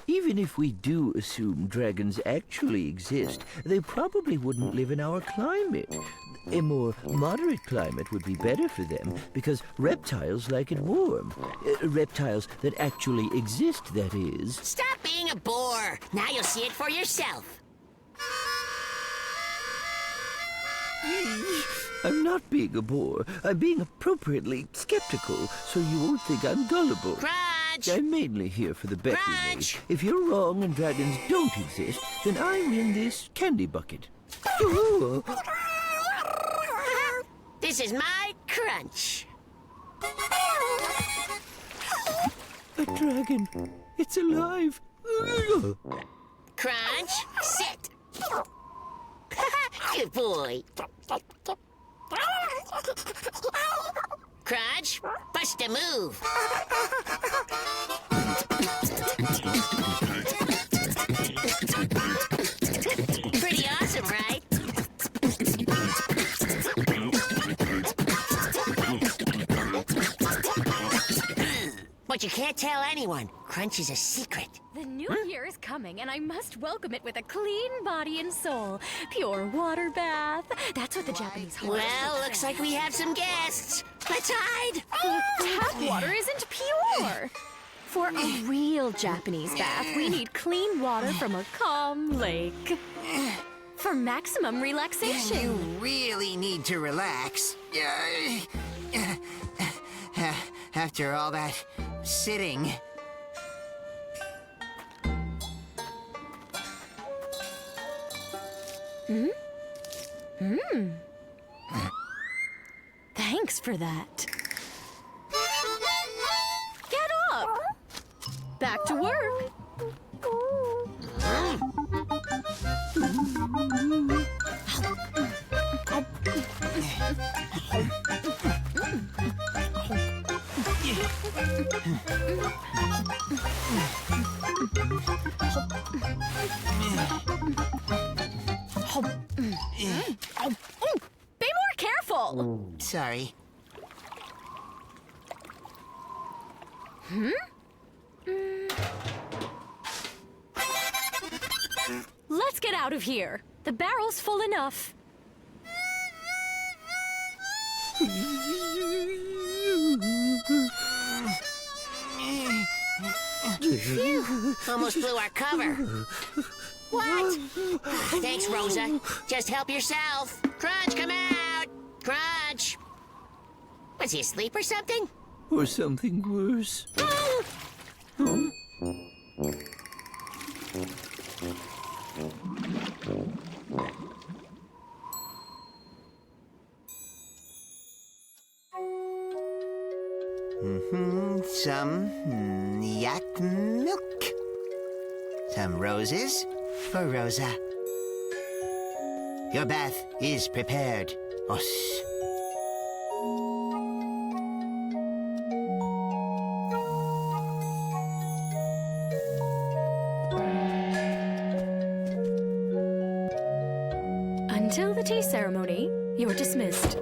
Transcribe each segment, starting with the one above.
even if we do assume dragons actually exist, they probably wouldn't live in our climate. A more moderate climate would be better for them because reptiles like it warm. Reptiles that actually exist, that is. Stop being a bore. Now you'll see it for yourself. I'm not being a bore. I'm being appropriately skeptical, so you won't think I'm gullible. Crunch! I'm mainly here for the bet we made. Crunch! If you're wrong and dragons don't exist, then I win this candy bucket. This is my crunch. A dragon. It's alive. Crunch, sit. Good boy. Crunch, bust a move. Pretty awesome, right? But you can't tell anyone. Crunch is a secret. The new year is coming, and I must welcome it with a clean body and soul. Pure water bath. That's what the Japanese horoscope Well, looks says. like we have some guests. Let's hide. Tap water isn't pure. For a real Japanese bath, we need clean water from a calm lake. For maximum relaxation. You really need to relax. After all that sitting. Thanks for that. Get up! Back to work. Be more careful. Sorry. Let's get out of here. The barrel's full enough. Phew, almost blew our cover. What? Thanks, Rosa. Just help yourself. Crunch, come out. Crunch. Was he asleep or something? Or something worse. Some yak milk. Some roses for Rosa. Your bath is prepared, Os. Until the tea ceremony, you're dismissed.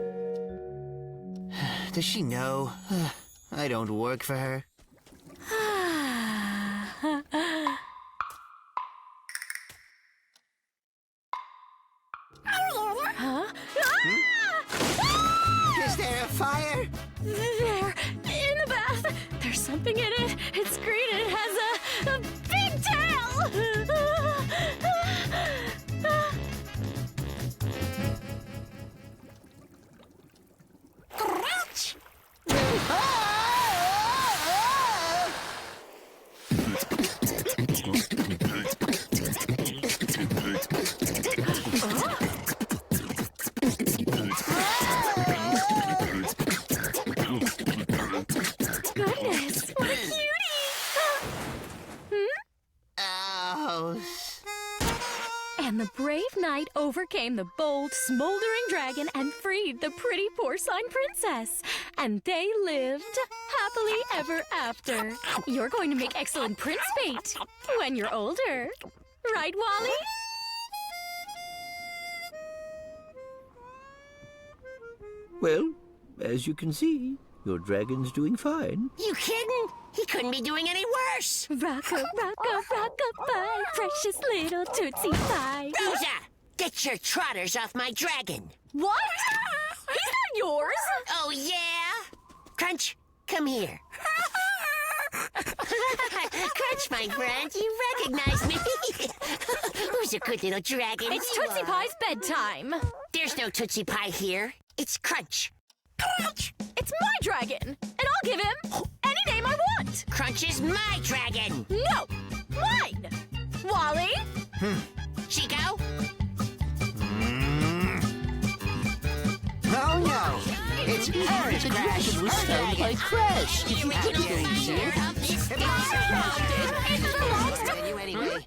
Does she know? I don't work for her. Huh? Is there a fire? There, in the bath. There's something in it. It's green and it has a big tail. Crunch. Goodness, what a cutie. Oh. And the brave knight overcame the bold, smoldering dragon and freed the pretty porcine princess. And they lived happily ever after. You're going to make excellent prince bait when you're older. Right, Wally? Well, as you can see, your dragon's doing fine. You kidding? He couldn't be doing any worse. Rock-a-bye, precious little Tootsie Pie. Rosa, get your trotters off my dragon. What? He's not yours. Oh, yeah? Crunch, come here. Crunch, my friend, you recognize me. Who's a good little dragon? It's You Tootsie are. Pie's bedtime. There's no Tootsie Pie here. It's Crunch. Crunch! It's my dragon, and I'll give him any name I want. Crunch is my dragon. No, mine. Wally? Chico? Oh no! It's Parrot Crash! was found by Crash. The original creator of this It belongs to you anyway.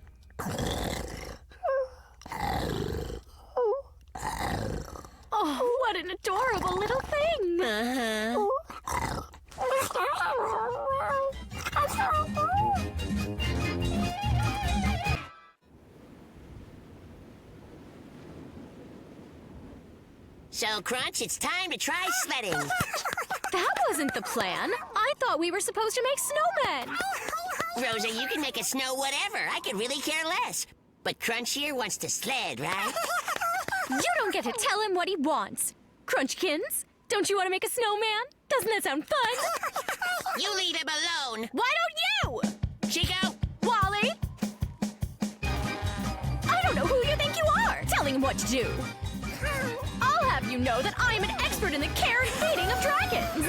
Oh, what an adorable little thing. So, Crunch, it's time to try sledding. That wasn't the plan. I thought we were supposed to make snowmen. Rosa, you can make it snow whatever. I could really care less. But Crunch here wants to sled, right? You don't get to tell him what he wants. Crunchkins, don't you want to make a snowman? Doesn't that sound fun? You leave him alone. Why don't you? Chico? Wally? I don't know who you think you are, telling him what to do. I'll have you know that I'm an expert in the care and feeding of dragons.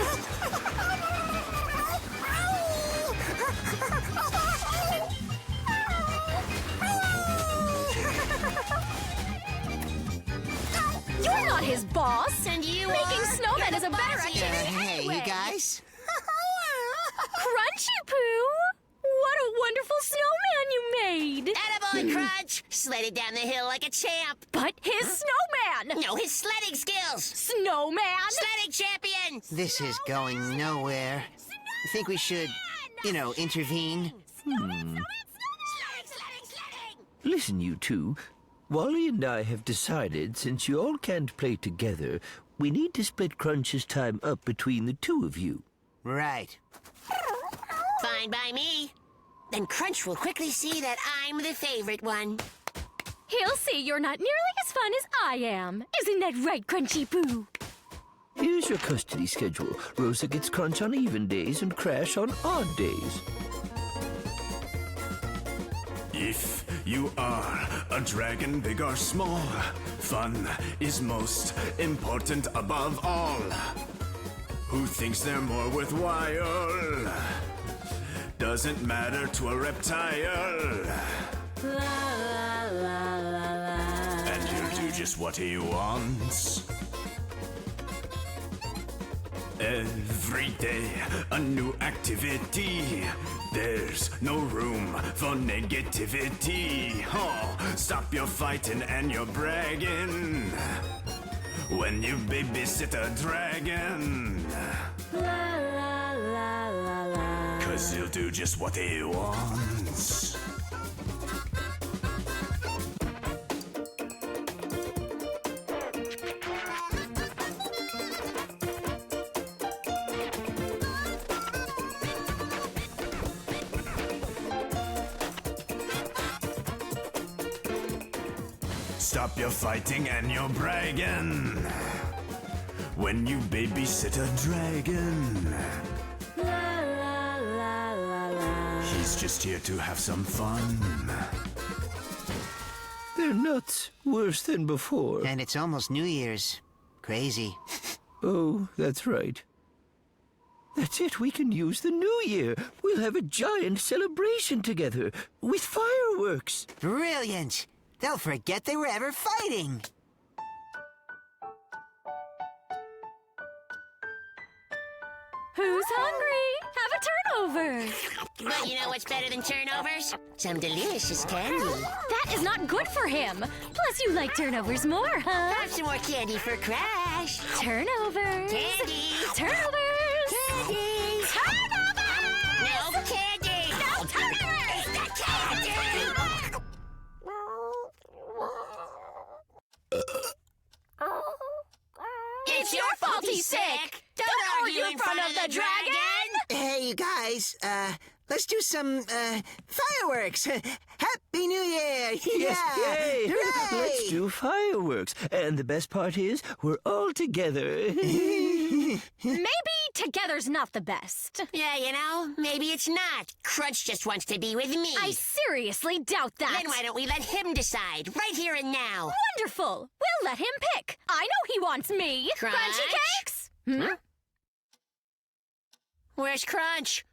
You're not his boss. And you Making are? snowmen You're is a the better boss here. activity Hey, you anyway. guys? Crunchy Poo! What a wonderful snowman you made! Attaboy, Crunch. Sledded down the hill like a champ. But his snowman! No, his sledding skills. Snowman! Sledding champion. This is going nowhere. I think we should, intervene. Sledding. Listen, you two. Wally and I have decided, since you all can't play together, we need to split Crunch's time up between the two of you. Right. Fine by me. Then Crunch will quickly see that I'm the favorite one. He'll see you're not nearly as fun as I am. Isn't that right, Crunchy Poo? Here's your custody schedule. Rosa gets Crunch on even days and Crash on odd days. If you are a dragon, big or small, fun is most important above all. Who thinks they're more worthwhile? Doesn't matter to a reptile. And he'll do just what he wants. Every day, a new activity. There's no room for negativity. Oh, stop your fighting and your bragging when you babysit a dragon. 'Cause he'll do just what he wants. Stop your fighting and your bragging when you babysit a dragon. He's just here to have some fun. They're nuts. Worse than before. And it's almost New Year's. Crazy. Oh, that's right. That's it. We can use the new year. We'll have a giant celebration together with fireworks. Brilliant! They'll forget they were ever fighting. Who's hungry? Have a turnover. But you know what's better than turnovers? Some delicious candy. That is not good for him. Plus, you like turnovers more, huh? Have some more candy for Crash. Turnovers. Candy. Turnovers. Candy. Turnovers. No candy. No turnovers. The candy. It's your fault he's sick. Don't argue in front of the dragon. Hey, you guys, let's do some, fireworks. Happy New Year! Yeah! Yay! Hooray! Let's do fireworks. And the best part is, we're all together. Maybe together's not the best. Yeah, you know, maybe it's not. Crunch just wants to be with me. I seriously doubt that. Then why don't we let him decide, right here and now? Wonderful. We'll let him pick. I know he wants me. Crunch? Crunchy cakes? Huh? Where's Crunch?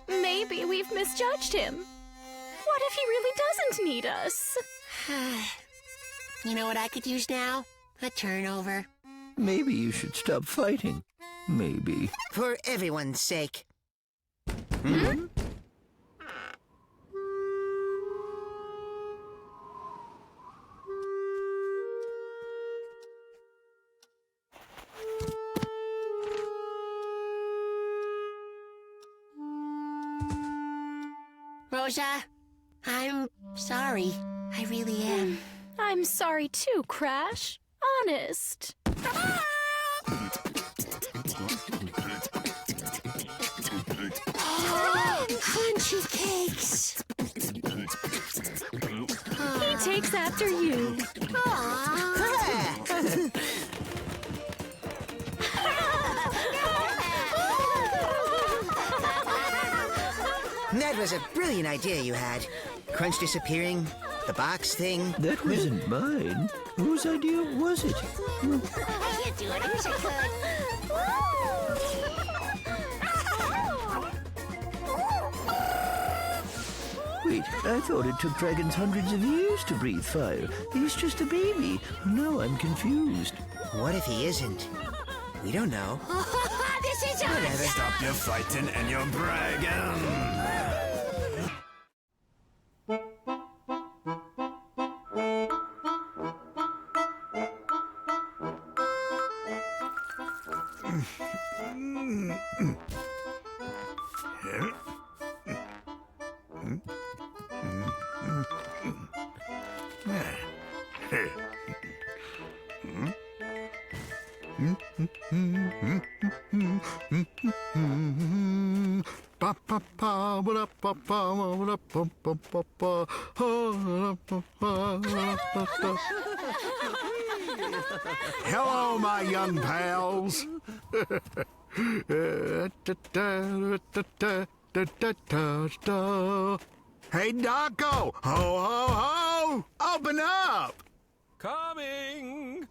Maybe we've misjudged him. What if he really doesn't need us? You know what I could use now? A turnover. Maybe you should stop fighting. Maybe. For everyone's sake. Rosa, I'm sorry. I really am. I'm sorry too, Crash. Honest. Crunchy cakes. He takes after you. That was a brilliant idea you had. Crunch disappearing, the box thing. That wasn't mine. Whose idea was it? I can't do it. I wish I could. Wait, I thought it took dragons hundreds of years to breathe fire. He's just a baby. Now I'm confused. What if he isn't? We don't know. This is Whatever. awesome. Stop your fighting and your bragging. Hello, my young pals. Hey, Doco! Ho, ho, ho! Open up! Coming!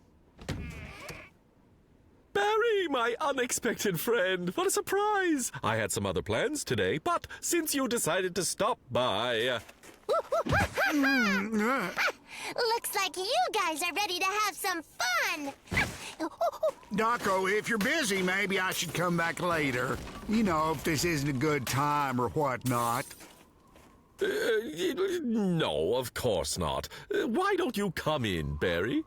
Barry, my unexpected friend. What a surprise! I had some other plans today, but since you decided to stop by... Looks like you guys are ready to have some fun. Doco, if you're busy, maybe I should come back later. You know, if this isn't a good time or whatnot. No, of course not. Why don't you come in, Barry?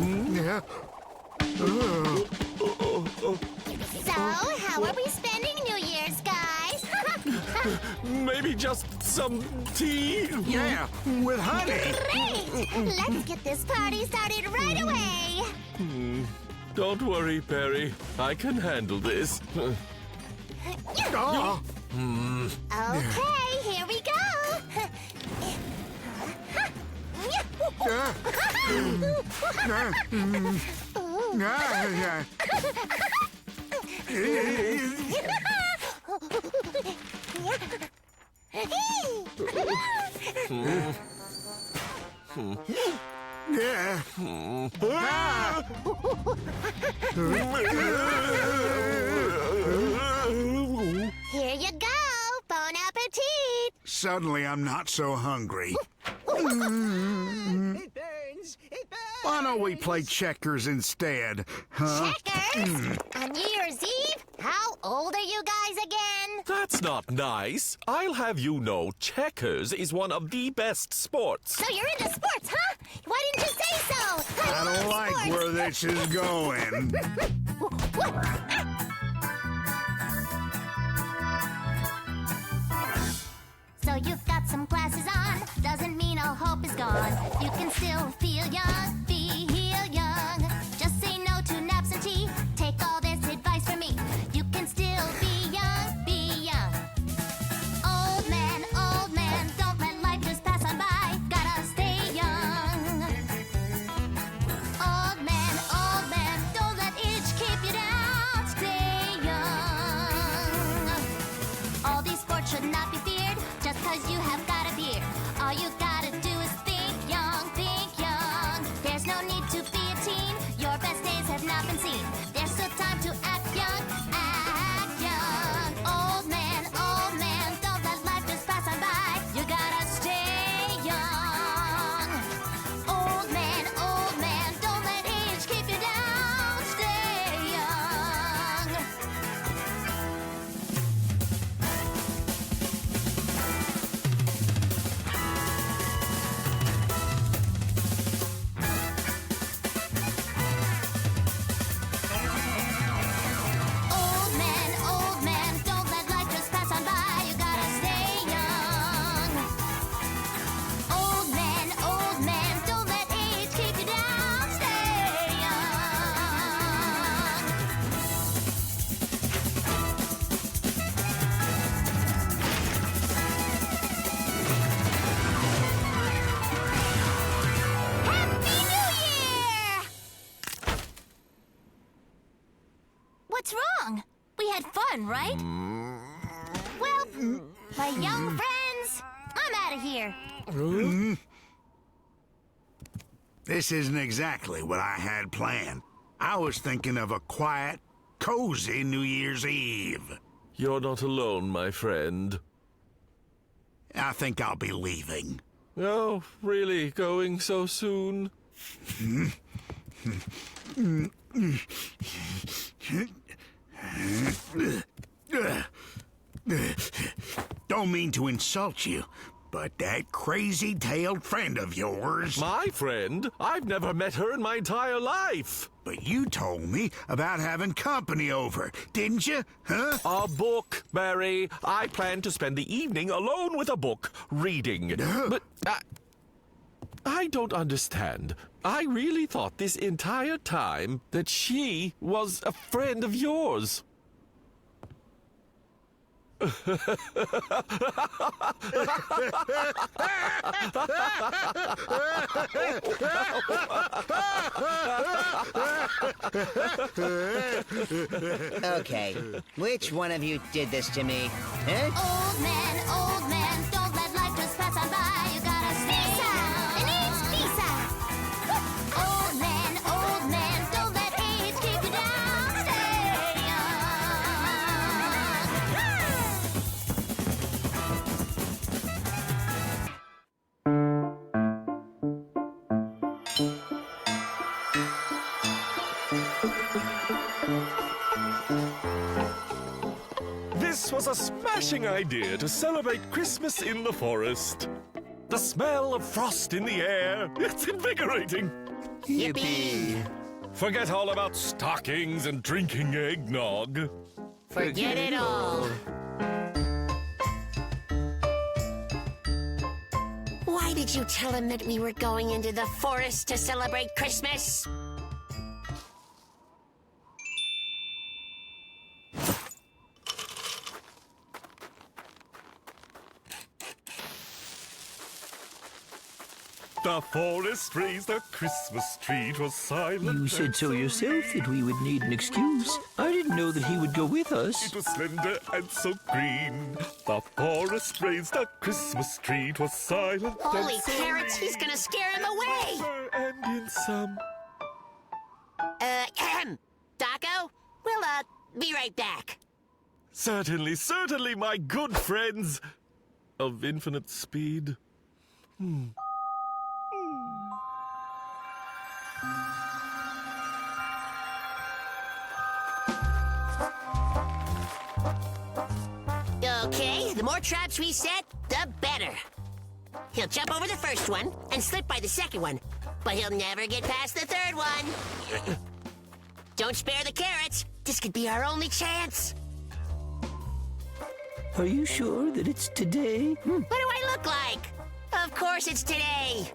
Yeah. So, how are we spending New Year's, guys? Maybe just some tea? Yeah, with honey. Great! Let's get this party started right away. Don't worry, Barry. I can handle this. Oh. Okay, here we go. Here you go. Bon appetit. Suddenly, I'm not so hungry. It burns! It burns! Why don't we play checkers instead, huh? Checkers? On New Year's Eve? How old are you guys again? That's not nice. I'll have you know checkers is one of the best sports. So you're into sports, huh? Why didn't you say so? I don't like sports. where this is going. So you've got some glasses on, doesn't mean all hope is gone. You can still feel young, feel young. Just say no to naps and tea. had not been seen. There's still time to act young, act young. Old man, don't let life just pass on by. You gotta stay young. Old man, don't let age keep you down. Stay young. Old man, don't let life just pass on by. You gotta stay young. Old man, don't let age keep you down. Stay young. Happy New Year! What's wrong? We had fun, right? Well, my young friends, I'm out of here. This isn't exactly what I had planned. I was thinking of a quiet, cozy New Year's Eve. You're not alone, my friend. I think I'll be leaving. Oh, really? Going so soon? Don't mean to insult you, but that crazy-tailed friend of yours... My friend? I've never met her in my entire life. But you told me about having company over, didn't you? Huh? A book, Barry. I plan to spend the evening alone with a book, reading. But I don't understand. I really thought this entire time that she was a friend of yours. Okay, which one of you did this to me? Huh? Old man, don't let life just pass on by. You gotta stay young. It needs visa. Old man, don't let age keep you down. Stay This was a smashing idea to celebrate Christmas in the forest. The smell of frost in the air, it's invigorating. Yippee! Forget all about stockings and drinking eggnog. Forget it all. Why did you tell him that we were going into the forest to celebrate Christmas? The forest raised a Christmas tree, it was silent. You said so yourself that we would need an excuse. I didn't know that he would go with us. It was slender and so green. The forest raised a Christmas tree, it was silent. Holy and so carrots, he's gonna scare him away! And in some... Daco, we'll, be right back. Certainly, certainly, my good friends of infinite speed. Okay, the more traps we set, the better. He'll jump over the first one and slip by the second one, but he'll never get past the third one. Don't spare the carrots. This could be our only chance. Are you sure that it's today? What do I look like? Of course it's today.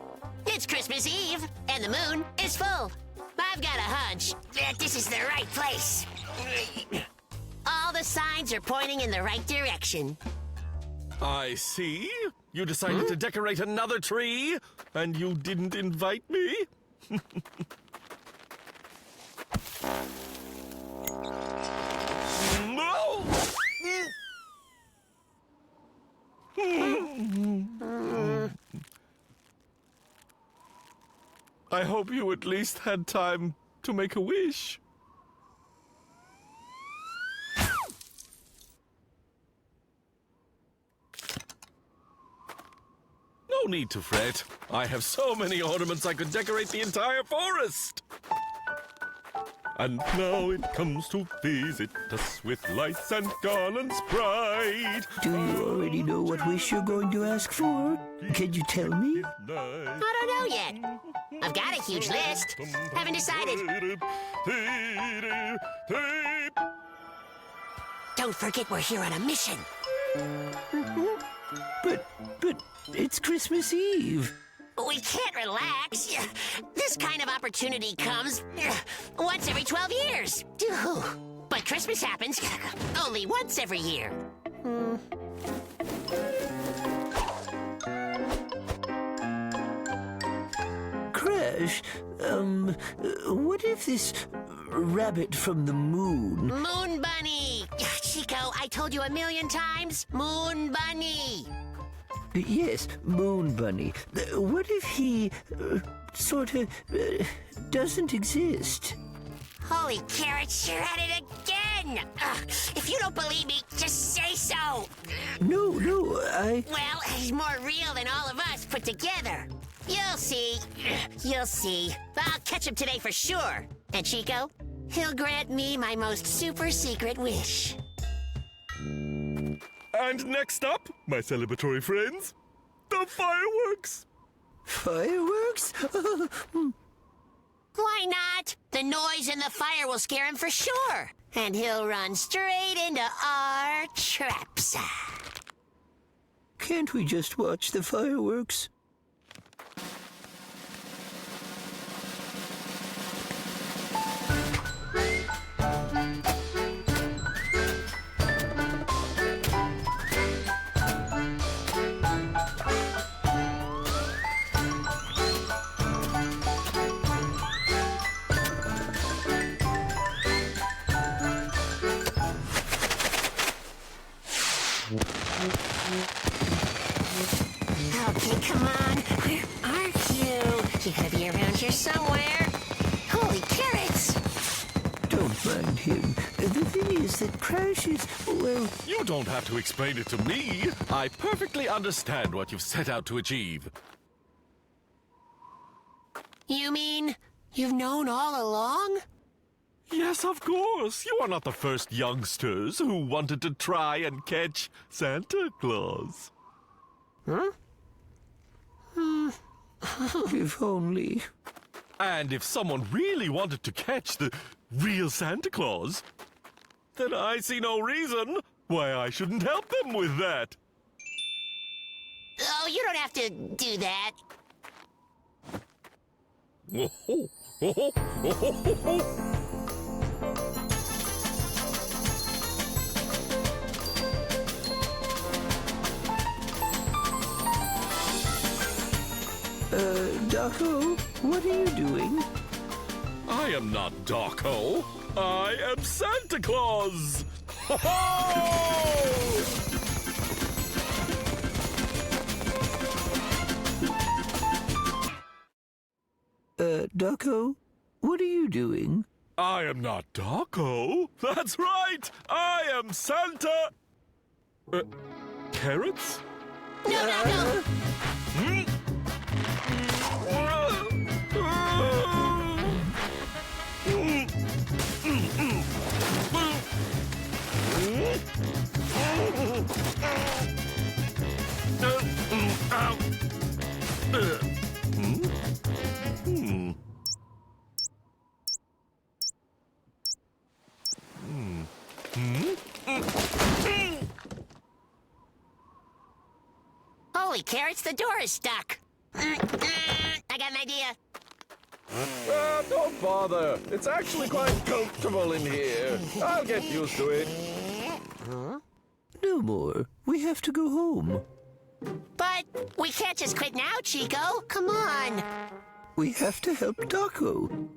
It's Christmas Eve, and the moon is full. I've got a hunch that this is the right place. All the signs are pointing in the right direction. I see. You decided to decorate another tree, and you didn't invite me? No! I hope you at least had time to make a wish. No need to fret. I have so many ornaments I could decorate the entire forest. And now it comes to visit us with lights and garlands bright. Do you already know what wish you're going to ask for? Can you tell me? I don't know yet. I've got a huge list. Haven't decided. Don't forget we're here on a mission. But it's Christmas Eve. We can't relax. This kind of opportunity comes once every 12 years. But Christmas happens only once every year. Crash, what if this rabbit from the moon... Moon Bunny! Chico, I told you 1,000,000 times. Moon Bunny! Yes, Moon Bunny. What if he doesn't exist? Holy carrots, you're at it again! If you don't believe me, just say so! No, Well, he's more real than all of us put together. You'll see. You'll see. I'll catch him today for sure. And Chico, he'll grant me my most super secret wish. And next up, my celebratory friends, the fireworks. Fireworks? Why not? The noise and the fire will scare him for sure. And he'll run straight into our traps. Can't we just watch the fireworks? Okay, come on. Where are you? You gotta be around here somewhere. Holy carrots! Don't mind him. The thing is that Crash is, well... You don't have to explain it to me. I perfectly understand what you've set out to achieve. You mean you've known all along? Yes, of course. You are not the first youngsters who wanted to try and catch Santa Claus. Huh? If only... And if someone really wanted to catch the real Santa Claus, then I see no reason why I shouldn't help them with that. Oh, you don't have to do that. Doco, what are you doing? I am not Darko. I am Santa Claus. Ho-ho! Doco, what are you doing? I am not Darko. That's right. I am Santa. Carrots? No. Holy carrots, the door is stuck. I got an idea. Don't bother. It's actually quite comfortable in here. I'll get used to it. No more. We have to go home. But we can't just quit now, Chico. Come on. We have to help Docko.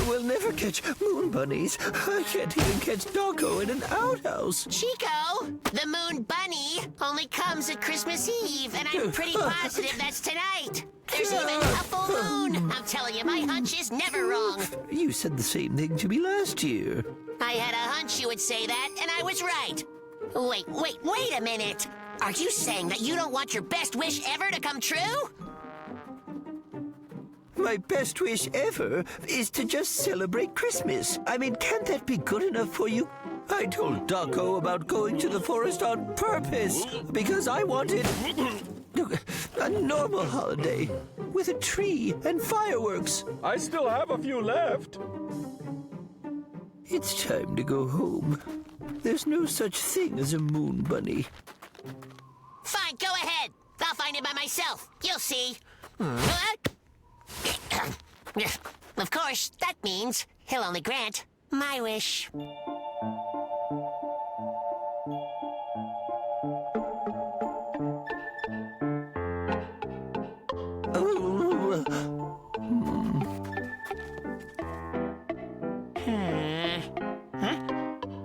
We'll never catch moon bunnies. I can't even catch Docko in an outhouse. Chico, the moon bunny only comes at Christmas Eve, and I'm pretty positive that's tonight. There's even a full moon. I'm telling you, my hunch is never wrong. You said the same thing to me last year. I had a hunch you would say that, and I was right. Wait a minute. Are you saying that you don't want your best wish ever to come true? My best wish ever is to just celebrate Christmas. I mean, can't that be good enough for you? I told Docko about going to the forest on purpose because I wanted a normal holiday with a tree and fireworks. I still have a few left. It's time to go home. There's no such thing as a moon bunny. Fine, go ahead. I'll find it by myself. You'll see. Of course, that means he'll only grant my wish.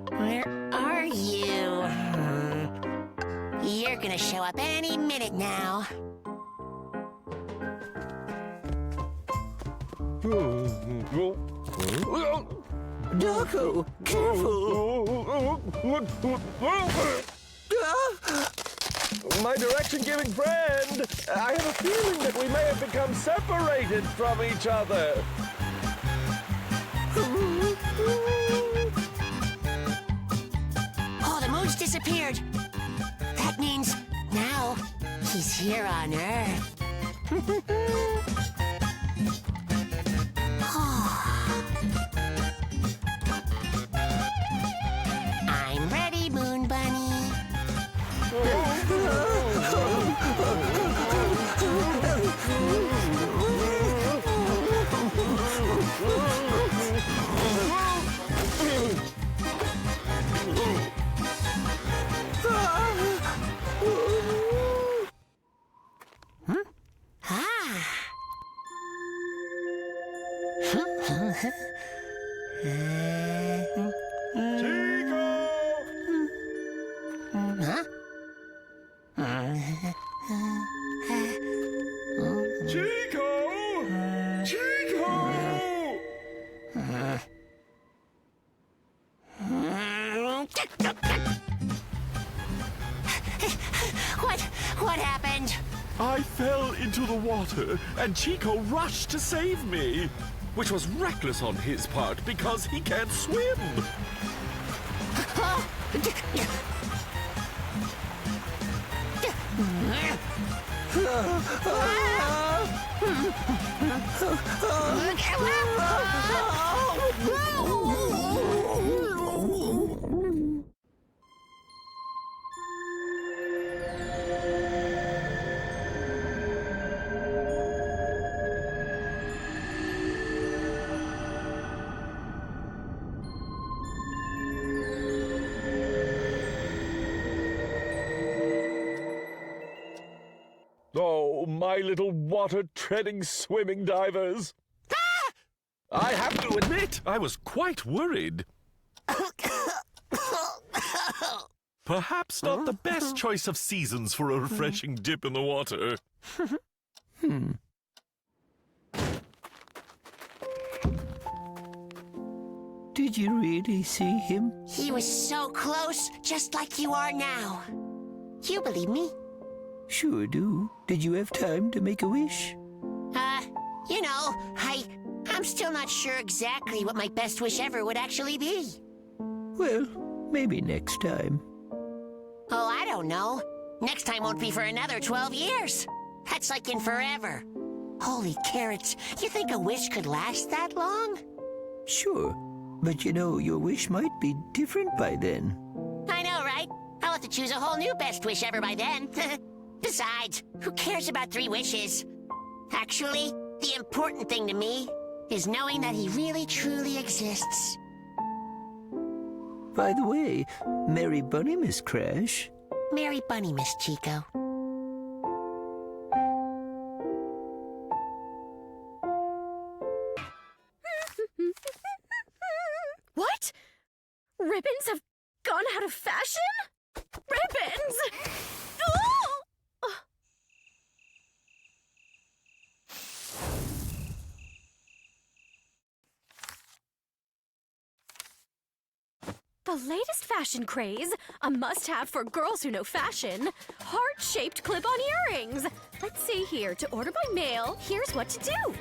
Where are you? You're gonna show up any minute now. Docko, careful! My direction-giving friend! I have a feeling that we may have become separated from each other. Oh, the moon's disappeared. That means now he's here on Earth. I'm ready, Moon Bunny. What happened? I fell into the water, and Chico rushed to save me, which was reckless on his part because he can't swim. Oh, my little water-treading swimming divers. I have to admit, I was quite worried. Perhaps not the best choice of seasons for a refreshing dip in the water. Did you really see him? He was so close, just like you are now. You believe me? Sure do. Did you have time to make a wish? You know, I'm still not sure exactly what my best wish ever would actually be. Well, maybe next time. Oh, I don't know. Next time won't be for another 12 years. That's like in forever. Holy carrots, you think a wish could last that long? Sure, but you know, your wish might be different by then. I know, right? I'll have to choose a whole new best wish ever by then. Besides, who cares about 3 wishes? Actually, the important thing to me is knowing that he really truly exists. By the way, Merry Bunny, Miss Crash. Merry Bunny, Miss Chico. Ribbons have gone out of fashion? Ribbons! Oh! The latest fashion craze, a must-have for girls who know fashion, heart-shaped clip-on earrings. Let's see here. To order by mail, here's what to do.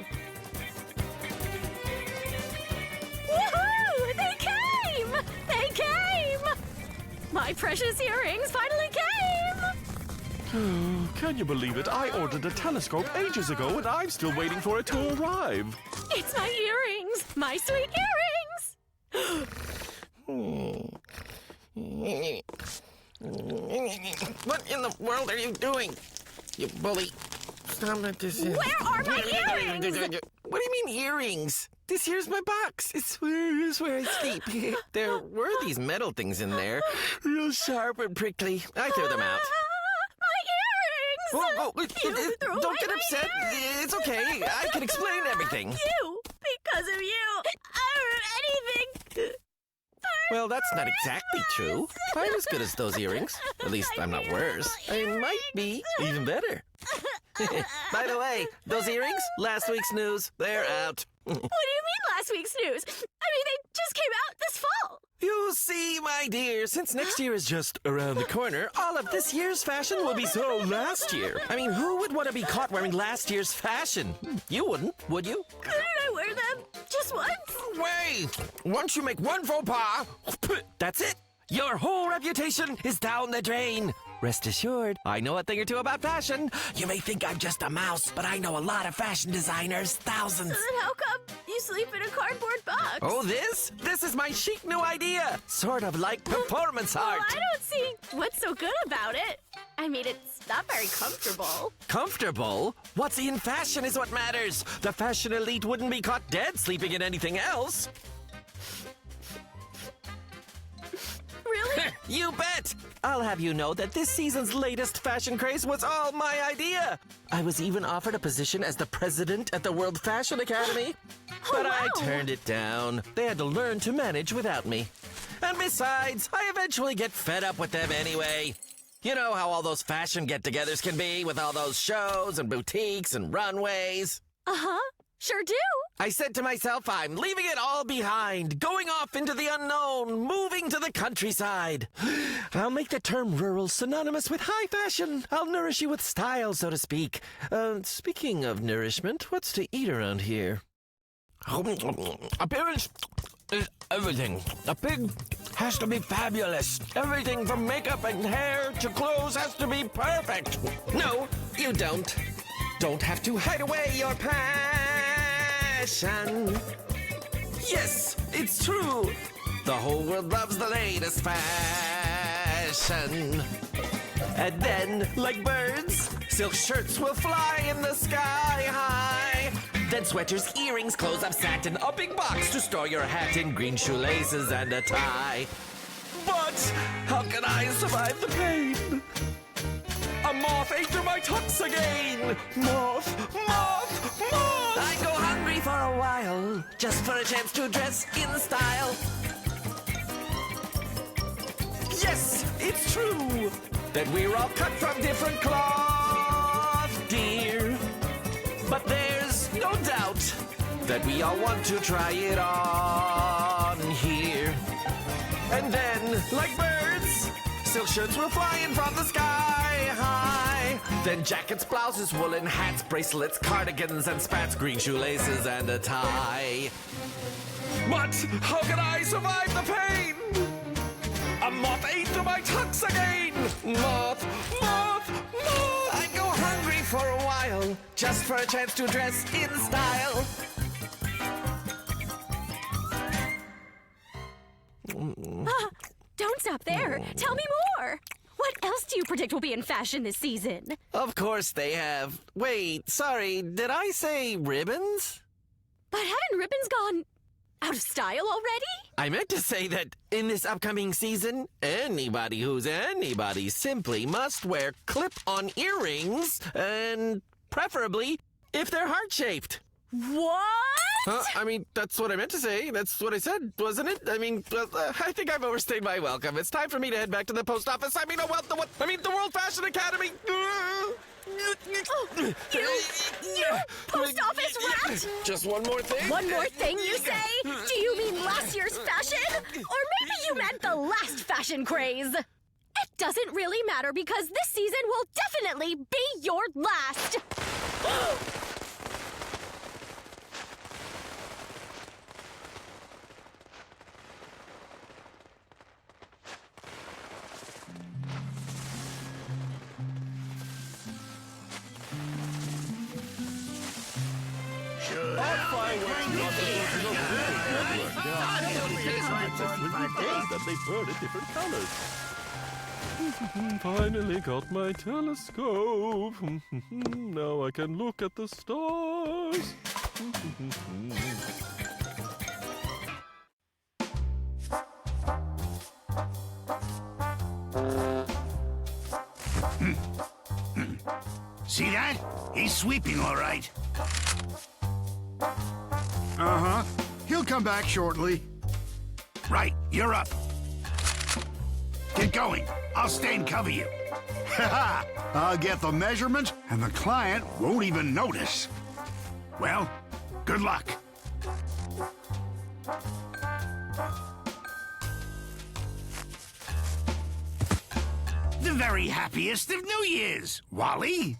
Woohoo! They came! They came! My precious earrings finally came! Can you believe it? I ordered a telescope ages ago and I'm still waiting for it to arrive. It's my earrings! My sweet earrings! What in the world are you doing? You bully. Stop that this is. Where are my earrings? What do you mean earrings? This here's my box. It's where I sleep. There were these metal things in there. Real sharp and prickly. I threw them out. My earrings! Whoa, don't get upset. Earrings. It's okay. I can explain everything. You! Because of you! I don't have anything! Well, that's not exactly true. I'm as good as those earrings. At least I'm not worse. I might be even better. By the way, those earrings, last week's news, they're out. What do you mean last week's news? I mean, they just came out this fall. You see, my dear, since next year is just around the corner, all of this year's fashion will be so last year. I mean, who would want to be caught wearing last year's fashion? You wouldn't, would you? Couldn't I wear them just once? Wait! Once you make one faux pas, that's it. Your whole reputation is down the drain. Rest assured, I know a thing or two about fashion. You may think I'm just a mouse, but I know a lot of fashion designers, thousands. Then how come you sleep in a cardboard box? Oh, this? This is my chic new idea. Sort of like performance art. Well, I don't see what's so good about it. I mean, it's not very comfortable. Comfortable? What's in fashion is what matters. The fashion elite wouldn't be caught dead sleeping in anything else. Really? You bet! I'll have you know that this season's latest fashion craze was all my idea. I was even offered a position as the president at the World Fashion Academy. But wow. I turned it down. They had to learn to manage without me. And besides, I eventually get fed up with them anyway. You know how all those fashion get-togethers can be with all those shows and boutiques and runways. Uh-huh. Sure do. I said to myself, I'm leaving it all behind, going off into the unknown, moving to the countryside. I'll make the term rural synonymous with high fashion. I'll nourish you with style, so to speak. Speaking of nourishment, what's to eat around here? Appearance is everything. A pig has to be fabulous. Everything from makeup and hair to clothes has to be perfect. No, you don't. Don't have to hide away your passion. Yes, it's true. The whole world loves the latest fashion. And then, like birds, silk shirts will fly in the sky high. Then sweaters, earrings, clothes of satin, a big box to store your hat in, green shoelaces and a tie. But how can I survive the pain? A moth ate through my tux again. Moth, moth, moth. I go hungry for a while, just for a chance to dress in style. Yes, it's true that we're all cut from different cloth, dear. But there's no doubt that we all want to try it on here. And then, like birds, silk shirts will fly in from the sky high. Then jackets, blouses, woolen hats, bracelets, cardigans, and spats, green shoelaces, and a tie. But how can I survive the pain? A moth ate through my tux again. Moth, moth, moth. I go hungry for a while, just for a chance to dress in style. Don't stop there. Tell me more. What else do you predict will be in fashion this season? Of course they have. Wait, sorry, did I say ribbons? But haven't ribbons gone out of style already? I meant to say that in this upcoming season, anybody who's anybody simply must wear clip-on earrings, and preferably if they're heart-shaped. What? Huh? I mean, that's what I meant to say. That's what I said, wasn't it? I mean, I think I've overstayed my welcome. It's time for me to head back to the post office. I mean, the World Fashion Academy. You post office rat! Just one more thing? One more thing, you say? Do you mean last year's fashion? Or maybe you meant the last fashion craze? It doesn't really matter because this season will definitely be your last. That they burn in different colors. Finally got my telescope. Now I can look at the stars. See that? He's sweeping all right. Uh-huh. He'll come back shortly. Right, you're up. Get going. I'll stay and cover you. Ha-ha! I'll get the measurements, and the client won't even notice. Well, good luck. The very happiest of New Year's, Wally.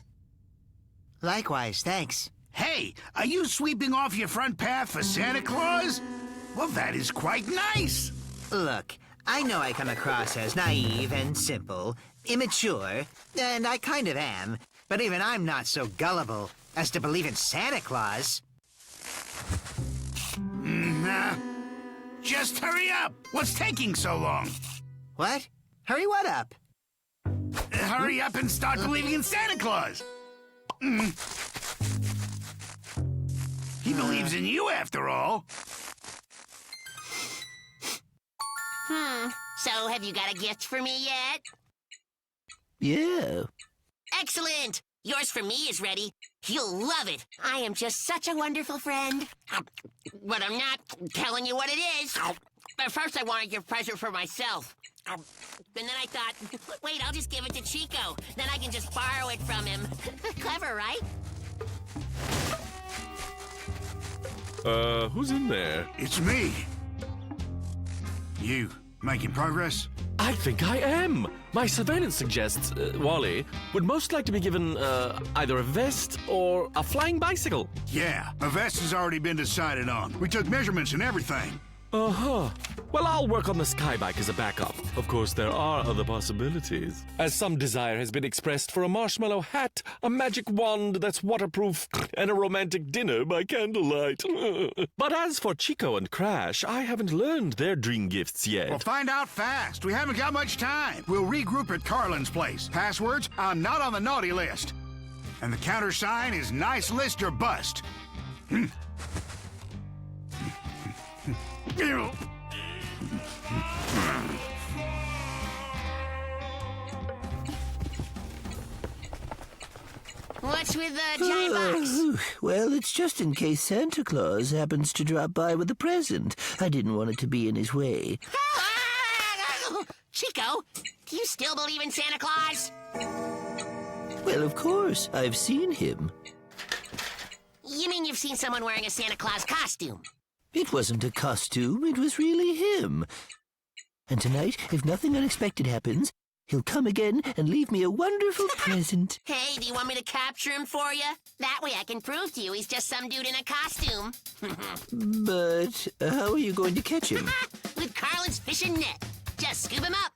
Likewise, thanks. Hey, are you sweeping off your front path for Santa Claus? Well, that is quite nice. Look, I know I come across as naive and simple, immature, and I kind of am, but even I'm not so gullible as to believe in Santa Claus. Just hurry up. What's taking so long? What? Hurry what up? Hurry up and start believing in Santa Claus. He believes in you, after all. So, have you got a gift for me yet? Yeah. Excellent! Yours for me is ready. You'll love it. I am just such a wonderful friend. But I'm not telling you what it is. But first I want to give present for myself. And then I thought, wait, I'll just give it to Chico. Then I can just borrow it from him. Clever, right? Who's in there? It's me. You making progress? I think I am. My surveillance suggests Wally would most like to be given either a vest or a flying bicycle. Yeah, a vest has already been decided on. We took measurements and everything. Uh-huh. Well, I'll work on the skybike as a backup. Of course, there are other possibilities. As some desire has been expressed for a marshmallow hat, a magic wand that's waterproof, and a romantic dinner by candlelight. But as for Chico and Crash, I haven't learned their dream gifts yet. We'll find out fast. We haven't got much time. We'll regroup at Carlin's place. Passwords, I'm not on the naughty list. And the countersign is nice list or bust. What's with the giant box? Well, it's just in case Santa Claus happens to drop by with a present. I didn't want it to be in his way. Chico, do you still believe in Santa Claus? Well, of course. I've seen him. You mean you've seen someone wearing a Santa Claus costume? It wasn't a costume. It was really him. And tonight, if nothing unexpected happens, he'll come again and leave me a wonderful present. Hey, do you want me to capture him for you? That way I can prove to you he's just some dude in a costume. But how are you going to catch him? With Carlin's fishing net. Just scoop him up.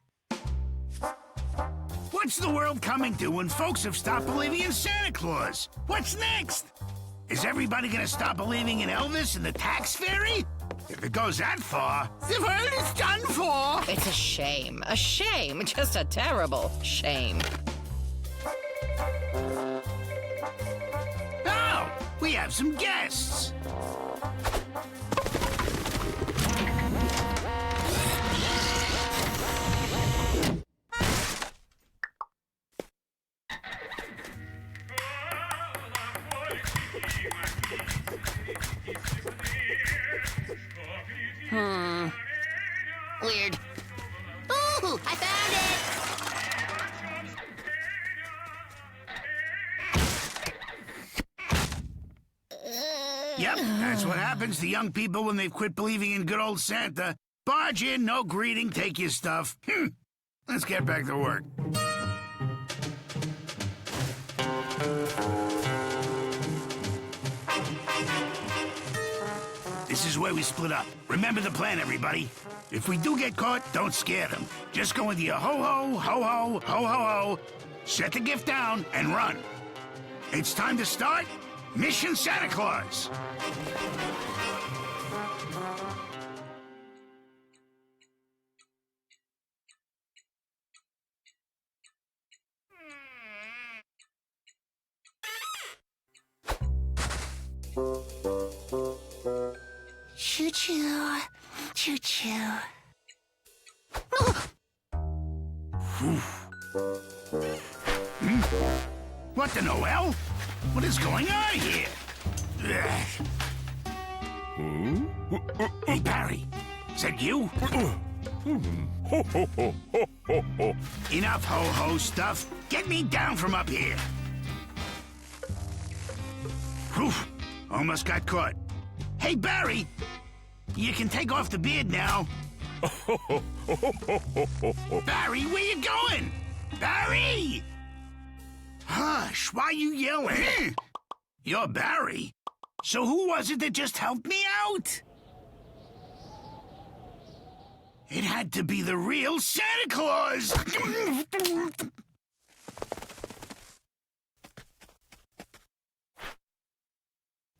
What's the world coming to when folks have stopped believing in Santa Claus? What's next? Is everybody gonna stop believing in Elvis and the tax fairy? If it goes that far, the world is done for. It's a shame. A shame. Just a terrible shame. Oh, we have some guests. Weird. Ooh, I found it! Yep, that's what happens to young people when they've quit believing in good old Santa. Barge in, no greeting, take your stuff. Let's get back to work. This is where we split up. Remember the plan, everybody. If we do get caught, don't scare them. Just go into your ho-ho, ho-ho, ho-ho-ho, set the gift down, and run. It's time to start Mission Santa Claus. Choo-choo. Choo-choo. What the Noel? What is going on here? Hey, Barry. Is that you? Enough ho-ho stuff. Get me down from up here. Whew. Almost got caught. Hey, Barry. You can take off the beard now. Barry, where you going? Barry! Hush, why you yelling? You're Barry. So who was it that just helped me out? It had to be the real Santa Claus!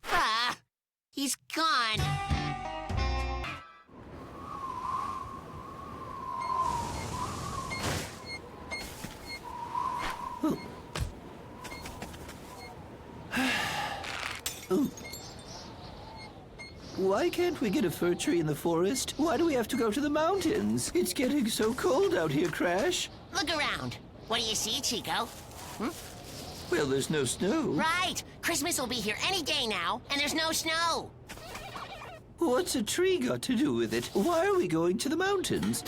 Ah, he's gone. Why can't we get a fir tree in the forest? Why do we have to go to the mountains? It's getting so cold out here, Crash. Look around. What do you see, Chico? Well, there's no snow. Right. Christmas will be here any day now, and there's no snow. What's a tree got to do with it? Why are we going to the mountains?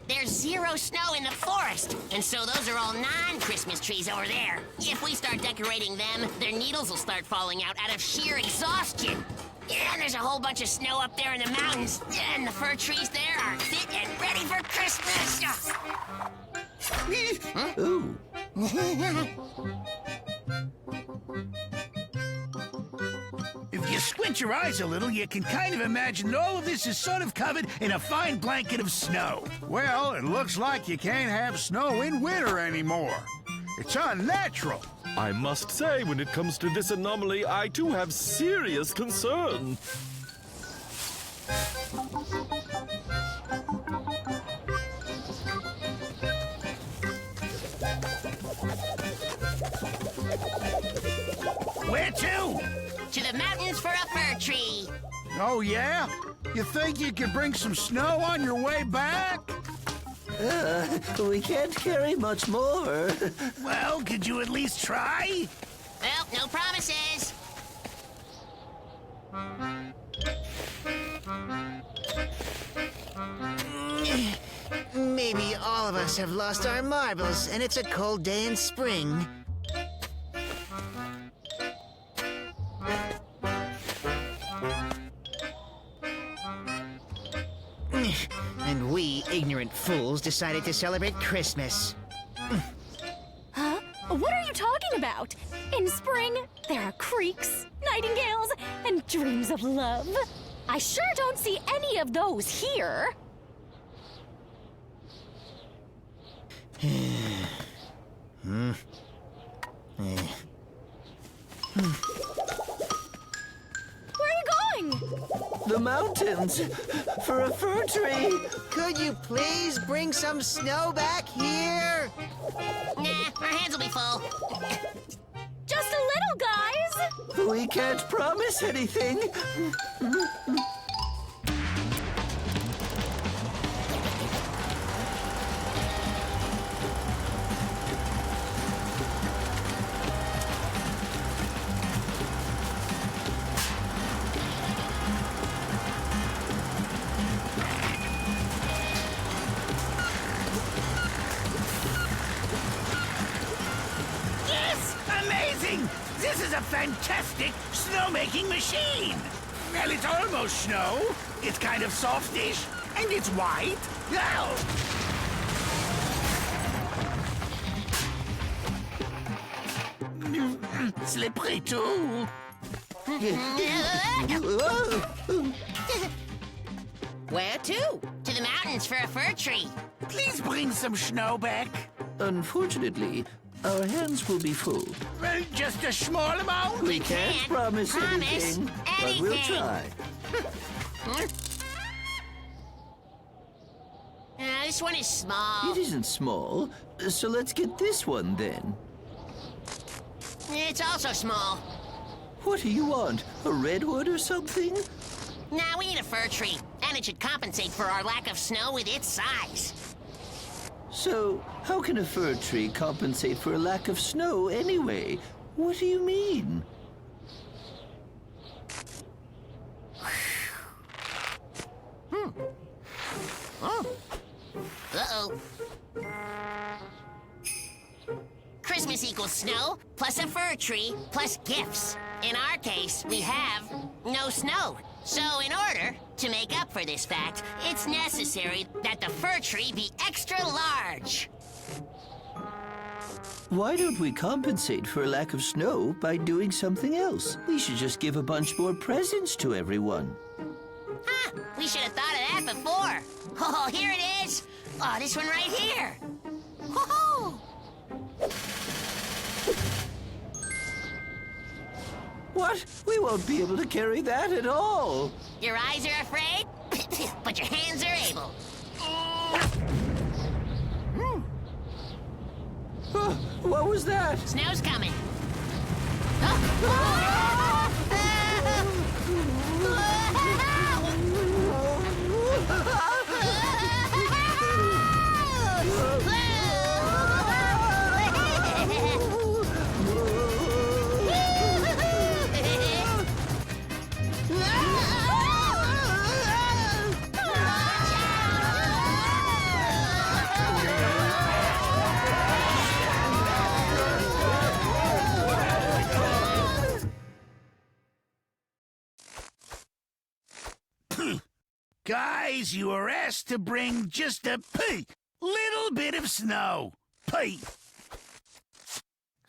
There's zero snow in the forest, and so those are all non-Christmas trees over there. If we start decorating them, their needles will start falling out of sheer exhaustion. Yeah, and there's a whole bunch of snow up there in the mountains, and the fir trees there are fit and ready for Christmas. Ooh. If you squint your eyes a little, you can kind of imagine that all of this is sort of covered in a fine blanket of snow. Well, it looks like you can't have snow in winter anymore. It's unnatural. I must say, when it comes to this anomaly, I too have serious concern. Where to? To the mountains for a fir tree. Oh, yeah? You think you could bring some snow on your way back? We can't carry much more. Well, could you at least try? Well, no promises. Maybe all of us have lost our marbles, and it's a cold day in spring. And we, ignorant fools, decided to celebrate Christmas. Huh? What are you talking about? In spring, there are creeks, nightingales, and dreams of love. I sure don't see any of those here. Where are you going? The mountains for a fir tree. Could you please bring some snow back here? Nah, our hands will be full. Just a little, guys. We can't promise anything. This is a fantastic snowmaking machine! Well, it's almost snow. It's kind of softish, and it's white. Ow! Slippery too. Where to? To the mountains for a fir tree. Please bring some snow back. Unfortunately, our hands will be full. Well, just a small amount. We can't promise promise anything, but we'll anything. try. This one is small. It isn't small, so let's get this one then. It's also small. What do you want? A redwood or something? Now we need a fir tree, and it should compensate for our lack of snow with its size. So, how can a fir tree compensate for a lack of snow anyway? What do you mean? Uh-oh. Christmas equals snow, plus a fir tree, plus gifts. In our case, we have no snow. So in order to make up for this fact, it's necessary that the fir tree be extra large. Why don't we compensate for a lack of snow by doing something else? We should just give a bunch more presents to everyone. Ah, we should have thought of that before. Oh, here it is. Oh, this one right here. Woohoo! What? We won't be able to carry that at all. Your eyes are afraid, but your hands are able. What was that? Snow's coming. Guys, you were asked to bring just a little bit of snow. Look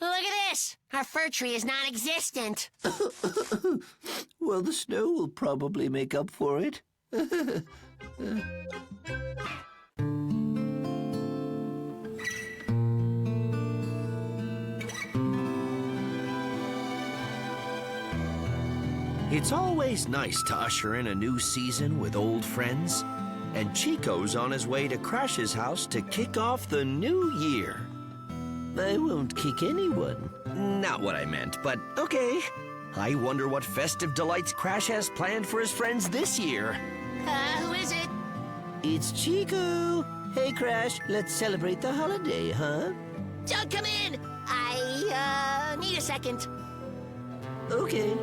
at this. Our fir tree is non-existent. Well, the snow will probably make up for it. It's always nice to usher in a new season with old friends, and Chico's on his way to Crash's house to kick off the new year. I won't kick anyone. Not what I meant, but okay. I wonder what festive delights Crash has planned for his friends this year. Who is it? It's Chico. Hey, Crash, let's celebrate the holiday, huh? Don't come in. I, need a second. Okay.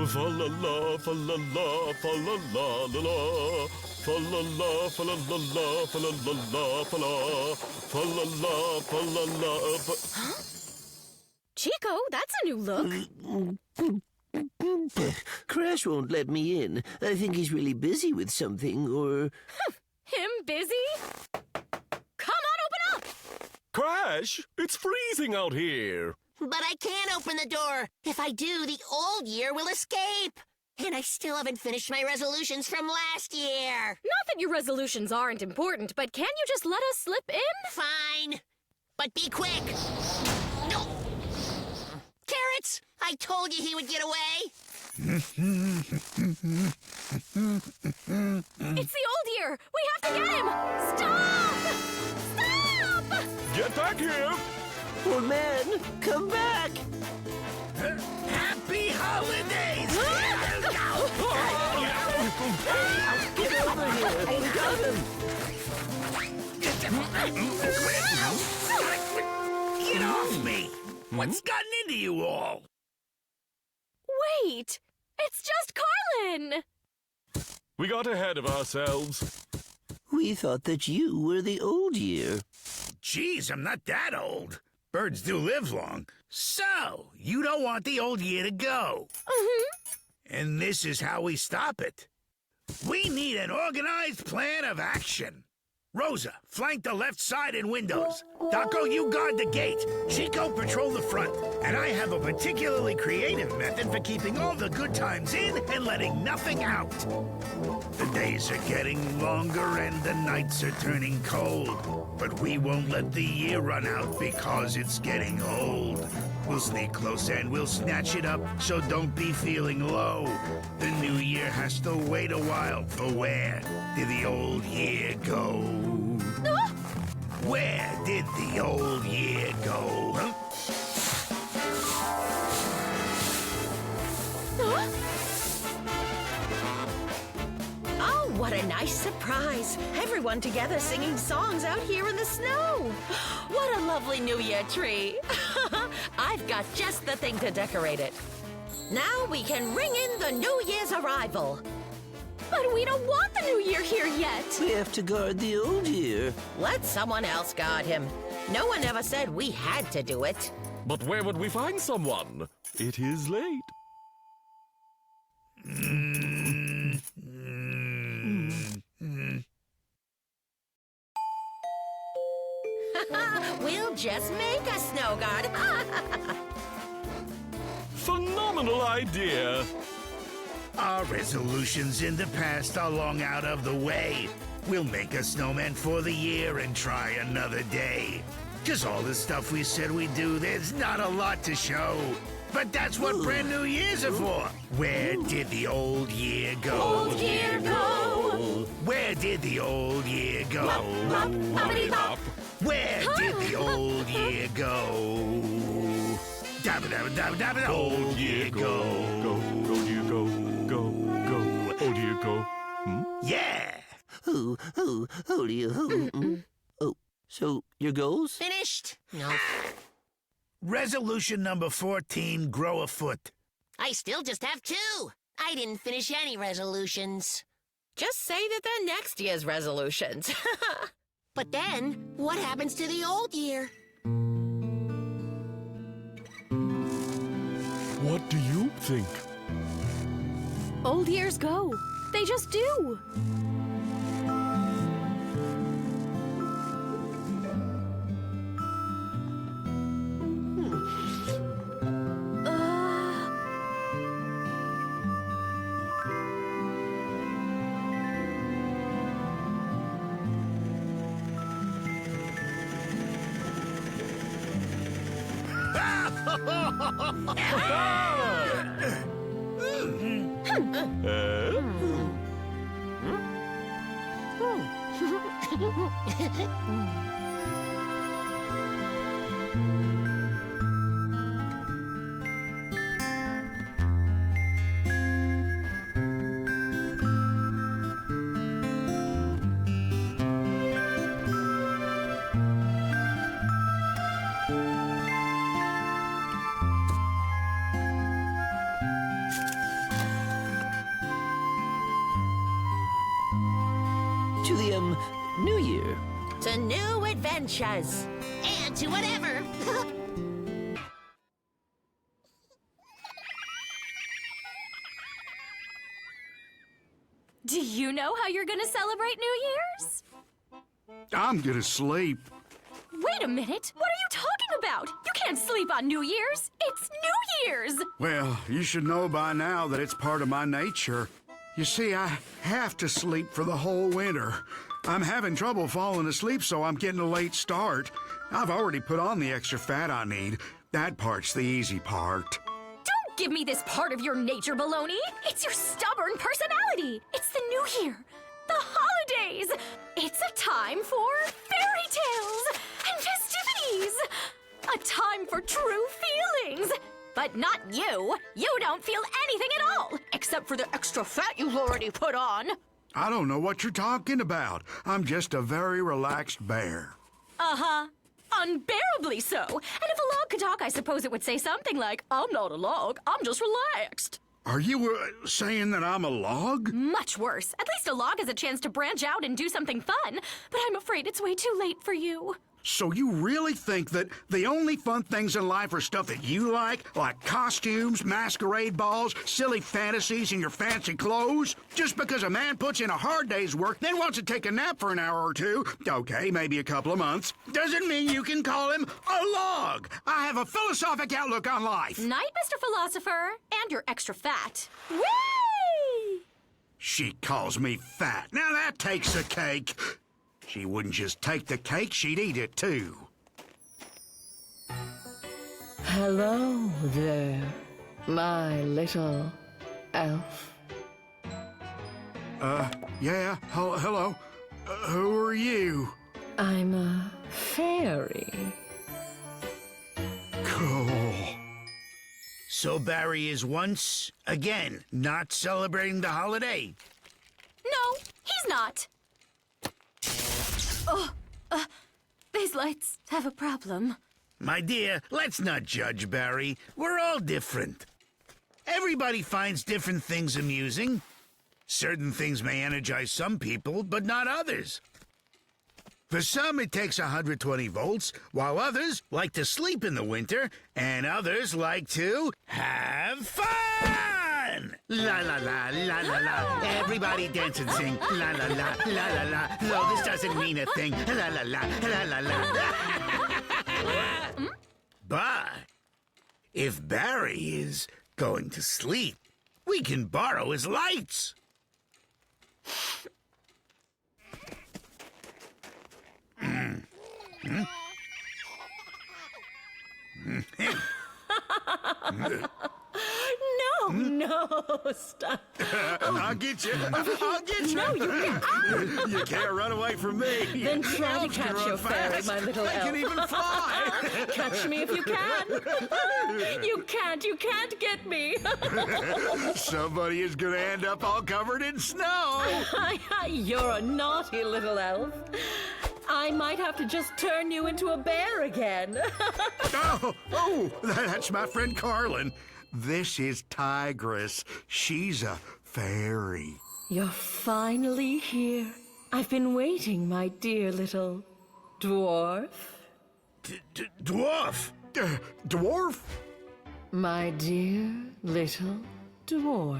Fa la la, fa la la, fa la la la la. Fa la la, fa la la la, fa la la la, fa la. Fa la la, fa la la, fa... Chico, that's a new look. Crash won't let me in. I think he's really busy with something, or... Him busy? Come on, open up! Crash, it's freezing out here. But I can't open the door. If I do, the old year will escape. And I still haven't finished my resolutions from last year. Not that your resolutions aren't important, but can you just let us slip in? Fine. But be quick. No. Carrots, I told you he would get away. It's the old year! We have to get him! Stop! Stop! Get back here! Old man, come back! Happy holidays! Get over here! We got him! Get off me! What's gotten into you all? Wait! It's just Carlin! We got ahead of ourselves. We thought that you were the old year. Geez, I'm not that old. Birds do live long. So, you don't want the old year to go. And this is how we stop it. We need an organized plan of action. Rosa, flank the left side and windows. Taco, you guard the gate. Chico, patrol the front. And I have a particularly creative method for keeping all the good times in and letting nothing out. The days are getting longer and the nights are turning cold. But we won't let the year run out because it's getting old. We'll sneak close and we'll snatch it up, so don't be feeling low. The new year has to wait a while, for where did the old year go? Where did the old year go, huh? Oh, what a nice surprise. Everyone together singing songs out here in the snow. What a lovely New Year tree. I've got just the thing to decorate it. Now we can ring in the New Year's arrival. But we don't want the new year here yet. We have to guard the old year. Let someone else guard him. No one ever said we had to do it. But where would we find someone? It is late. We'll just make a snow guard. Phenomenal idea. Our resolutions in the past are long out of the way. We'll make a snowman for the year and try another day. 'Cause all the stuff we said we'd do, there's not a lot to show. But that's what brand new years are for. Where did the old year go? Old year go. Where did the old year go? Boppity-bop. Where did the old year go? Dabba dabba dabba dabba. Old year go. Old year go. Old year go. Yeah. Old year, Oh, so your goals? Finished? No. Resolution number 14, grow a foot. I still just have 2. I didn't finish any resolutions. Just say that they're next year's resolutions. But then, what happens to the old year? What do you think? Old years go. They just do. To the, New Year. To new adventures. And to whatever. Do you know how you're gonna celebrate New Year's? I'm gonna sleep. Wait a minute. What are you talking about? You can't sleep on New Year's. It's New Year's. Well, you should know by now that it's part of my nature. You see, I have to sleep for the whole winter. I'm having trouble falling asleep, so I'm getting a late start. I've already put on the extra fat I need. That part's the easy part. Don't give me this part of your nature baloney. It's your stubborn personality. It's the new year. The holidays. It's a time for fairy tales and festivities. A time for true feelings. But not you. You don't feel anything at all, except for the extra fat you've already put on. I don't know what you're talking about. I'm just a very relaxed bear. Uh-huh. Unbearably so. And if a log could talk, I suppose it would say something like, I'm not a log, I'm just relaxed. Are you saying that I'm a log? Much worse. At least a log has a chance to branch out and do something fun. But I'm afraid it's way too late for you. So you really think that the only fun things in life are stuff that you like costumes, masquerade balls, silly fantasies, and your fancy clothes? Just because a man puts in a hard day's work, then wants to take a nap for an hour or two, okay, maybe a couple of months, doesn't mean you can call him a log. I have a philosophic outlook on life. Night, Mr. Philosopher. And you're extra fat. Whee! She calls me fat. Now that takes the cake. She wouldn't just take the cake, she'd eat it too. Hello there, my little elf. Yeah, hello. Who are you? I'm a fairy. Cool. So Barry is once again not celebrating the holiday. No, he's not. These lights have a problem. My dear, let's not judge Barry. We're all different. Everybody finds different things amusing. Certain things may energize some people, but not others. For some, it takes 120 volts, while others like to sleep in the winter, and others like to have fun! La la la, la la la. Everybody dance and sing. La la la, la la la. No, this doesn't mean a thing. La la la, la la la. But if Barry is going to sleep, we can borrow his lights. No, stop. I'll get you. I'll get you. No, you can't. You can't run away from me. Then try to Elves can catch run your fairy, fast. my little I elf. can even fly. Catch me if you can. You can't get me. Somebody is going to end up all covered in snow. You're a naughty little elf. I might have to just turn you into a bear again. Oh, that's my friend Carlin. This is Tigress. She's a fairy. You're finally here. I've been waiting, my dear little dwarf. Dwarf? Dwarf? My dear little dwarf.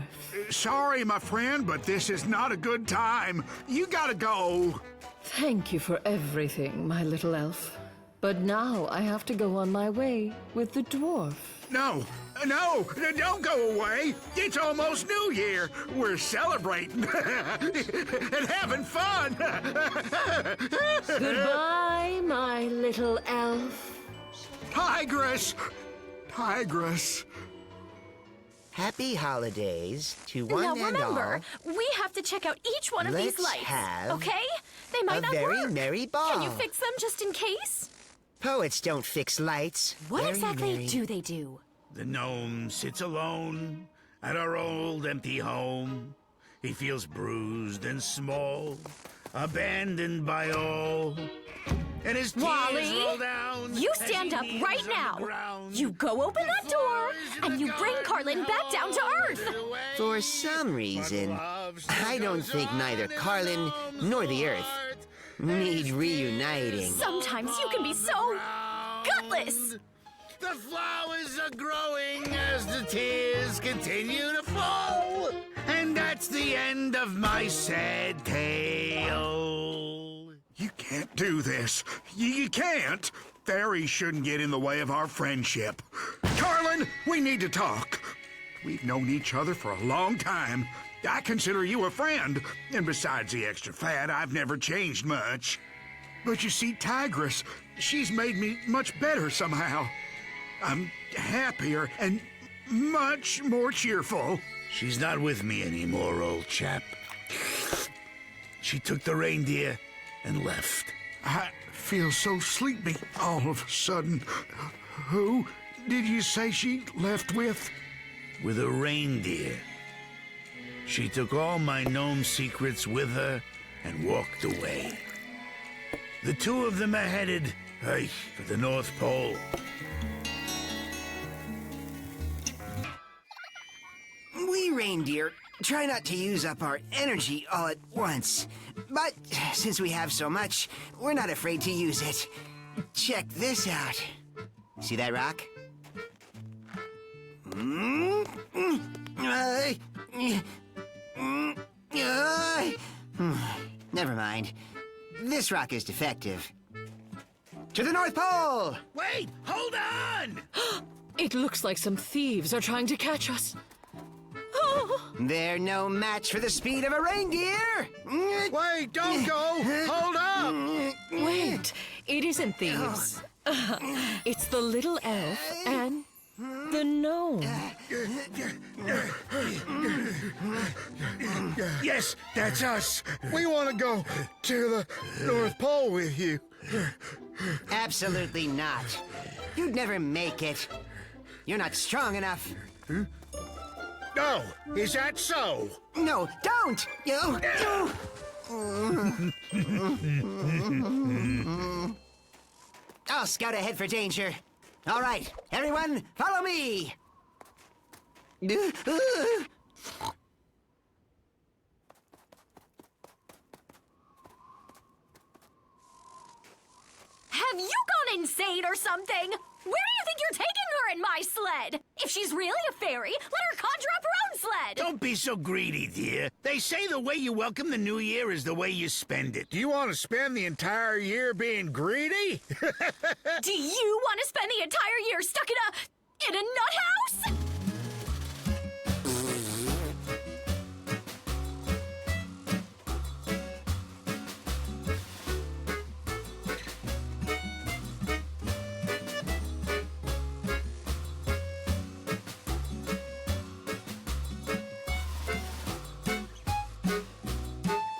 Sorry, my friend, but this is not a good time. You gotta go. Thank you for everything, my little elf. But now I have to go on my way with the dwarf. No, don't go away. It's almost New Year. We're celebrating and having fun. Goodbye, my little elf. Tigress. Happy holidays to one Now and remember, all. we have to check out each one of Let's these lights. have Okay? They might a not very work. merry ball. Can you fix them just in case? Poets don't fix lights. What Very exactly merry. do they do? The gnome sits alone at our old empty home. He feels bruised and small, abandoned by all. And his tears Wally, roll down. you as stand he up kneels right on the now. ground. You go open that door, and you bring Carlin back down to Earth. For some reason, I don't think neither Carlin nor the Earth need reuniting. Sometimes you can be so gutless. The flowers are growing as the tears continue to fall. And that's the end of my sad tale. You can't do this. You can't. Fairies shouldn't get in the way of our friendship. Carlin, we need to talk. We've known each other for a long time. I consider you a friend. And besides the extra fat, I've never changed much. But you see, Tigress, she's made me much better somehow. I'm happier and much more cheerful. She's not with me anymore, old chap. She took the reindeer and left. I feel so sleepy all of a sudden. Who did you say she left with? With a reindeer. She took all my gnome secrets with her and walked away. The two of them are headed for the North Pole. We reindeer try not to use up our energy all at once. But since we have so much, we're not afraid to use it. Check this out. See that rock? Never mind. This rock is defective. To the North Pole! Wait! Hold on! It looks like some thieves are trying to catch us. They're no match for the speed of a reindeer! Wait, don't go! Hold up! Wait, it isn't thieves. It's the little elf and the gnome. Yes, that's us. We want to go to the North Pole with you. Absolutely not. You'd never make it. You're not strong enough. No, is that so? No, don't! I'll scout ahead for danger. All right, everyone, follow me! Have you gone insane or something? Where do you think you're taking her in my sled? If she's really a fairy, let her conjure up her own sled. Don't be so greedy, dear. They say the way you welcome the new year is the way you spend it. Do you want to spend the entire year being greedy? Do you want to spend the entire year stuck in a nut house?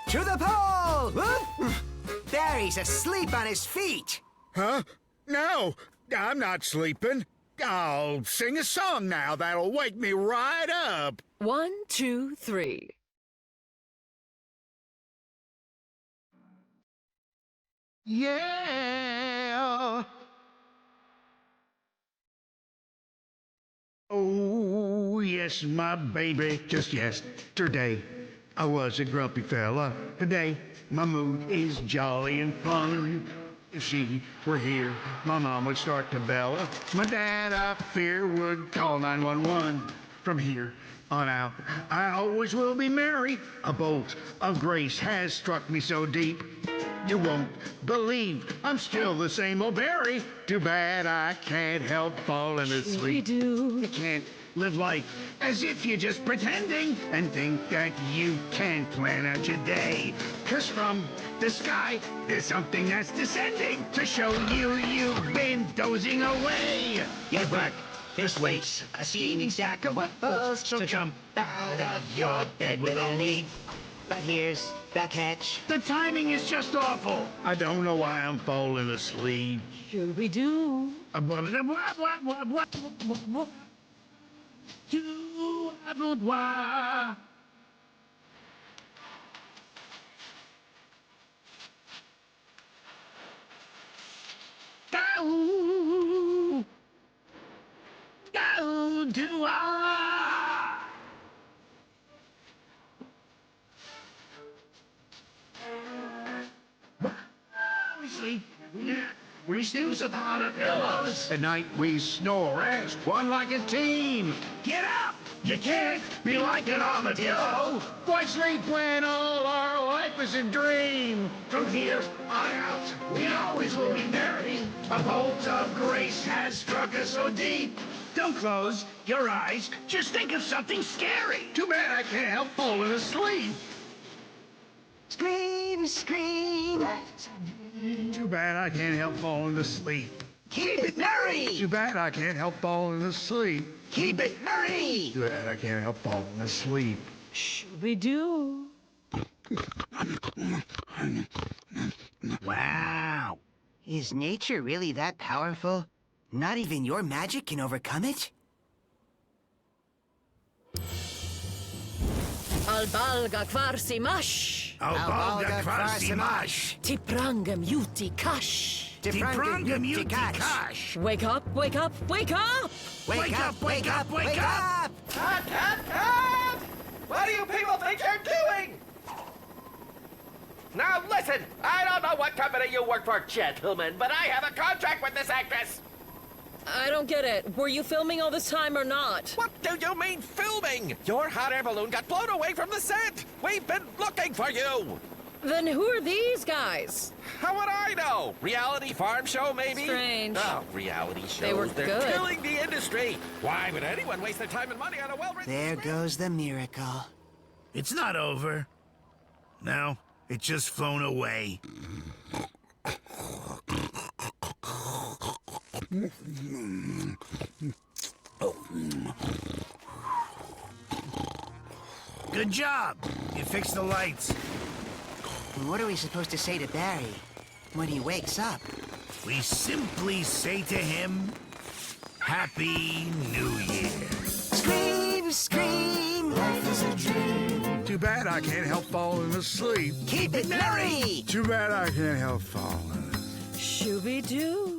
To the pole! There, he's asleep on his feet. Huh? No, I'm not sleeping. I'll sing a song now that'll wake me right up. 1, 2, 3. Yeah. Oh, yes, my baby. Just yesterday, I was a grumpy fella. Today, my mood is jolly and fun. If she were here, my mom would start to bella. My dad, I fear, would call 911. From here on out, I always will be merry. A bolt of grace has struck me so deep. You won't believe I'm still the same old Barry. Too bad I can't help falling asleep. We do. You can't live life as if you're just pretending and think that you can plan out your day. 'Cause from the sky, there's something that's descending to show you've been dozing away. Your breakfast waits a steaming stack of waffles, so jump out of your bed with a leap. But here's the catch. The timing is just awful. I don't know why I'm falling asleep. Should we do? What? We snooze upon our pillows. At night we snore as one like a team. Get up! You can't be like an armadillo. Why sleep when all our life is a dream? From here on out, we always will be merry. A bolt of grace has struck us so deep. Don't close your eyes. Just think of something scary. Too bad I can't help falling asleep. Scream, scream. Too bad I can't help falling asleep. Keep it merry. Too bad I can't help falling asleep. Keep it merry. Too bad I can't help falling asleep. Should we do? Wow. Is nature really that powerful? Not even your magic can overcome it? Albalga kvarsi mash. Albalga kvarsimash. Tiprangam yuti kash. Tiprangam yutikash. Wake up, wake up, wake up! Wake up, wake up, wake up! Cut, cut, cut! What do you people think you're doing? Now listen, I don't know what company you work for, gentlemen, but I have a contract with this actress. I don't get it. Were you filming all this time or not? What do you mean filming? Your hot air balloon got blown away from the set. We've been looking for you. Then who are these guys? How would I know? Reality farm show, maybe? Strange. Oh, reality shows. They were They're good. killing the industry. Why would anyone waste their time and money on a well-written There script? goes the miracle. It's not over. No, it's just flown away. Good job. You fixed the lights. What are we supposed to say to Barry when he wakes up? We simply say to him, Happy New Year. Scream, scream, life is a dream. Too bad I can't help falling asleep. Keep it merry. Too bad I can't help falling. Shooby-doo.